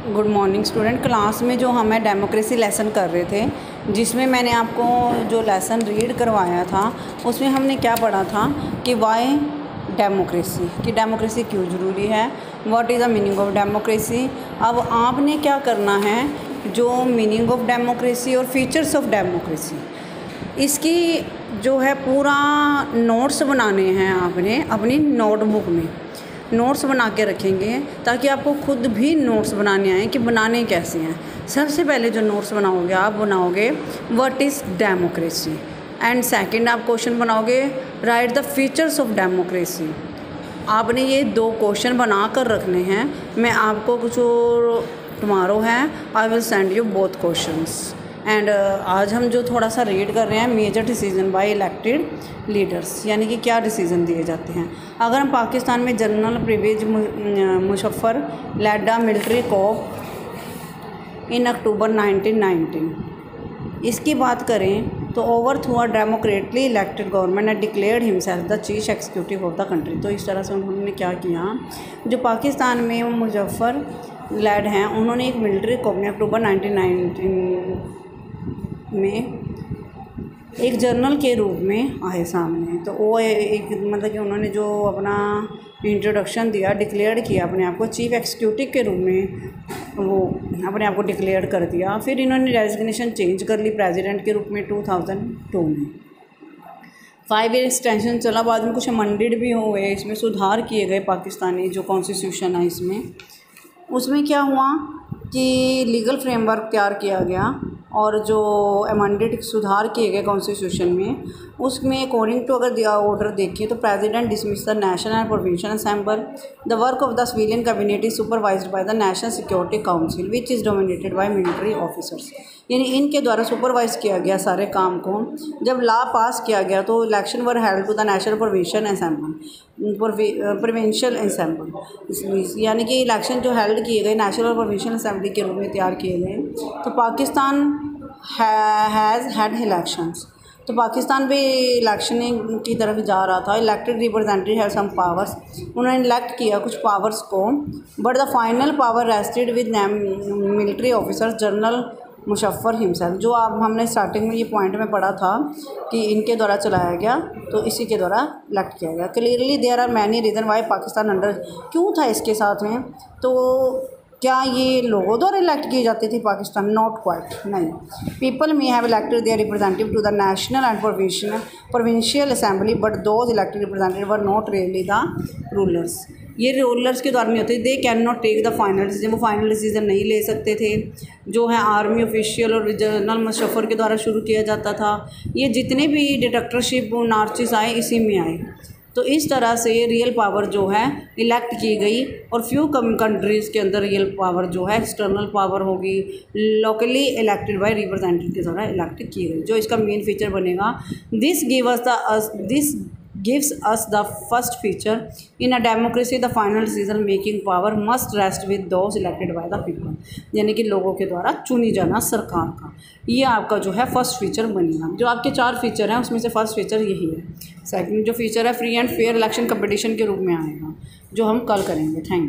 Good morning student. Class में जो हमें डेमोक्रेसी लेसन कर रहे थे, जिसमें मैंने आपको जो लेसन रीड करवाया था उसमें हमने क्या पढ़ा था कि वाई डेमोक्रेसी, कि डेमोक्रेसी क्यों ज़रूरी है, what is the meaning of democracy. अब आपने क्या करना है, जो मीनिंग ऑफ डेमोक्रेसी और फीचर्स ऑफ डेमोक्रेसी, इसकी जो है पूरा नोट्स बनाने हैं आपने अपनी नोटबुक में। नोट्स बना के रखेंगे ताकि आपको खुद भी नोट्स बनाने आए कि बनाने कैसे हैं। सबसे पहले जो नोट्स बनाओगे आप बनाओगे what is democracy, and second आप क्वेश्चन बनाओगे right the features of democracy. आपने ये 2 क्वेश्चन बना कर रखने हैं। मैं आपको कुछ टुमारो है I will send you both questions. And आज हम जो थोड़ा सा रीड कर रहे हैं major decision by elected leaders, यानी कि क्या डिसीजन दिए जाते हैं। अगर हम पाकिस्तान में general Pervez Musharraf led the military coup in October 1919, इसकी बात करें तो over through a democratically elected government ने declared himself the chief executive of the country. तो इस तरह से उन्होंने क्या किया, जो पाकिस्तान में मुजफ्फर लेड हैं उन्होंने एक मिलिट्री कॉप में अक्टूबर 1919 में एक जर्नल के रूप में आए सामने। तो वो एक मतलब कि उन्होंने जो अपना इंट्रोडक्शन दिया, डिक्लेयर किया अपने आप को चीफ एग्जीक्यूटिव के रूप में, वो अपने आप को डिक्लेयर कर दिया। फिर इन्होंने डेजिग्नेशन चेंज कर ली प्रेसिडेंट के रूप में 2002 में। 5 ईयर एक्सटेंशन चला, बाद में कुछ अमेंडेड भी हुए, इसमें सुधार किए गए पाकिस्तानी जो कॉन्स्टिट्यूशन है उसमें क्या हुआ कि लीगल फ्रेमवर्क तैयार किया गया और जो अमेंडेड सुधार किए गए कॉन्स्टिट्यूशन में, उसमें अकॉर्डिंग टू अगर ऑर्डर देखिए तो president dismiss the national and provincial assembly, the work of the civilian cabinet is supervised by the national security council which is dominated by military officers. यानी इनके द्वारा सुपरवाइज किया गया सारे काम को। जब लॉ पास किया गया तो election were held to the national provincial assembly, यानी कि इलेक्शन जो हेल्ड किए गए नेशनल और प्रोविंशियल असेंबली के रूप में तैयार किए गए। तो पाकिस्तान हैज़ हैड इलेक्शंस, तो पाकिस्तान भी इलेक्शन की तरफ जा रहा था। Elected representative have some powers, उन्होंने इलेक्ट किया कुछ पावर्स को, but the final power rested with military officer general Musharraf himself. जो आप हमने स्टार्टिंग में ये पॉइंट में पढ़ा था कि इनके द्वारा चलाया गया, तो इसी के द्वारा इलेक्ट किया गया। Clearly there are many reason why Pakistan under, क्यों था इसके साथ में, तो क्या ये लोगों द्वारा इलेक्ट किए जाते थे पाकिस्तान? नॉट क्वाइट, नहीं। People may have elected their representative to the national and provincial assembly but those elected representative were not really the rulers. ये रूलर्स के द्वारा नहीं होते, they can not take the final decision, वो final decision नहीं ले सकते थे। जो है आर्मी ऑफिशियल और जनरल मुशर्रफ के द्वारा शुरू किया जाता था। ये जितने भी डिक्टेटरशिप नार्चिस आए इसी में आए। तो इस तरह से रियल पावर जो है इलेक्ट की गई, और फ्यू कंट्रीज़ के अंदर रियल पावर जो है एक्सटर्नल पावर होगी लोकली इलेक्टेड बाय रिप्रेजेंटेटिव के द्वारा इलेक्ट की गई। जो इसका मेन फीचर बनेगा, this gives us the first feature in a democracy, the final decision making power must rest with those elected by the people, यानी कि लोगों के द्वारा चुनी जाना सरकार का। ये आपका जो है फर्स्ट फीचर बनेगा। जो आपके 4 फीचर हैं उसमें से फर्स्ट फीचर यही है। सेकंड जो फीचर है free and fair election competition के रूप में आएगा, जो हम कल करेंगे। Thank you.